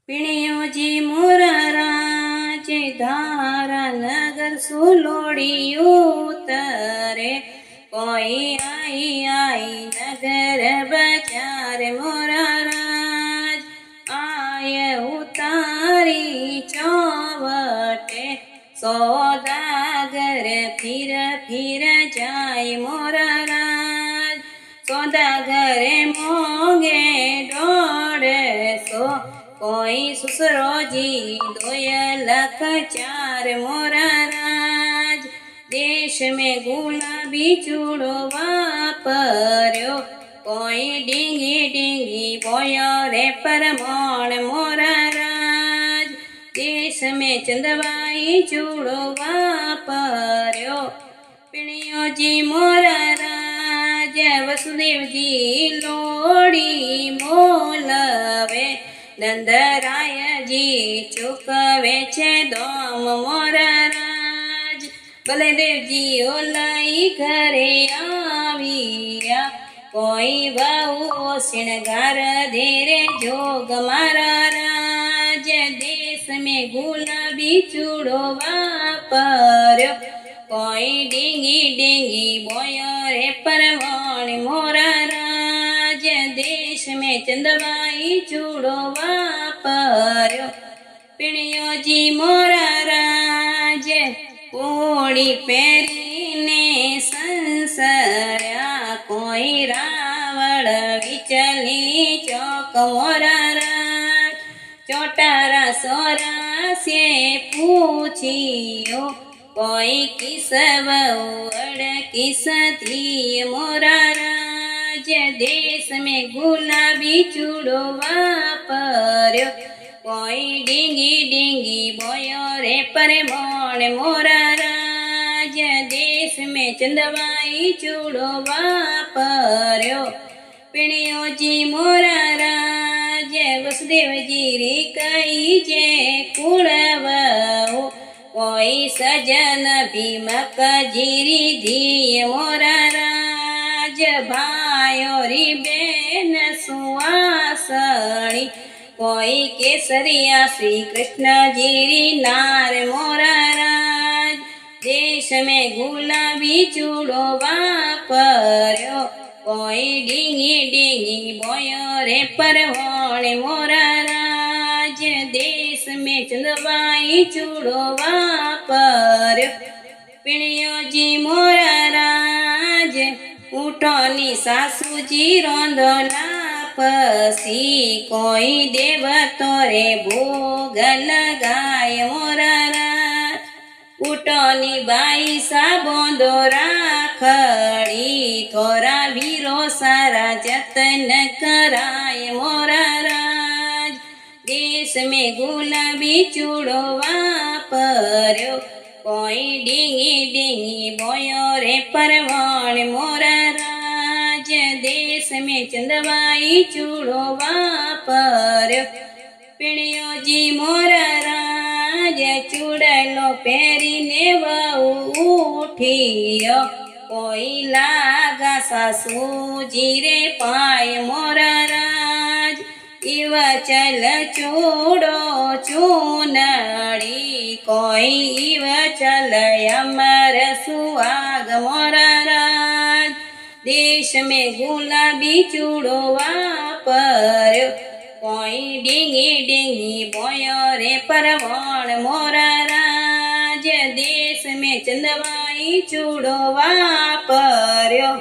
पीणियो जी मोरा राज धारा नगर सुलोड़ियो तरे कोई आई आई नगर बजार मोरा राज आय उतारी चौवटे सौदागर फिर फिर जाय मोरा राज सौदागर मोंगे दौड़सो कोई सुसरो जी दोय लख चार मोरा राज देश में गुलाबी चूड़ो वापर्यो कोई डींगी डींगी बोयो रे परमोण मोरा राज देश में चंदवाई चूड़ो वापर्यो पीणियो जी मोरा राज वसुदेव जी लोड़ी मोलवे नंदराय जी चुकवे छे दोम मोरा राज बलदेव जी ओलाई घरे आविया कोई बहु श्रृंगार धीरे जोग मारा राज देश में गुलाबी चूड़ो वापर्यो कोई डींगी डींगी बोयो रे परवाण मोरा राज देश में चंदवाई चूड़ो वापर्यो पीणियो जी मोरा राज कोड़ी पेरीने संसर्या कोई रावण विचली चौक मोरा राज चोटारा सोरा से पूछियो कोई किस बउड़ किस थी मोरा राज देश में गुलाबी चूड़ो वापर्यो कोई डींगी डींगी बोयो रे परमोण मोरा राज देश में चंदवाई चूड़ो वापर्यो पीणियो जी मोरा राज वसुदेव जी री कई जे कुड़वो कोई सजन भीमक जीरी धी मोरा राज भायो री बेन सुवासणी कोई केसरिया श्री कृष्ण जीरी नार मोरा राज देश में गुलाबी चूड़ो वापर्यो कोई डींगी डींगी बोयो रे परवोण मोरा राज देश में चंदवाई चूड़ो वापर्यो पीणियो जी मोरा राज ऊँटोनी सासू जी रोंदोला पसी कोई देवतो रे भोग लगाय मोरा राज ऊँटोनी बाई सा बोंदो राखड़ी थोरा वीरो सारा जतन कराय मोरा राज देश में गुलाबी चूड़ो वापर्यो कोई डींगी डींगी बोयो रे परवण मोरा राज देश में चंदवाई चूड़ो वापर्यो पीणियो जी मोरा राज चूड़लो पेरीने वहू उठियो कोई लागा सासू जी रे पाय मोरा राज इव चल चूड़ो चूनड़ी कोई इव चल अमर सुहाग मोरा राज देश में गुलाबी चूड़ो वापर्यो कोई डींगी डींगी बोयो रे परवण मोरा राज देश में चंदवाई चूड़ो वापर्यो।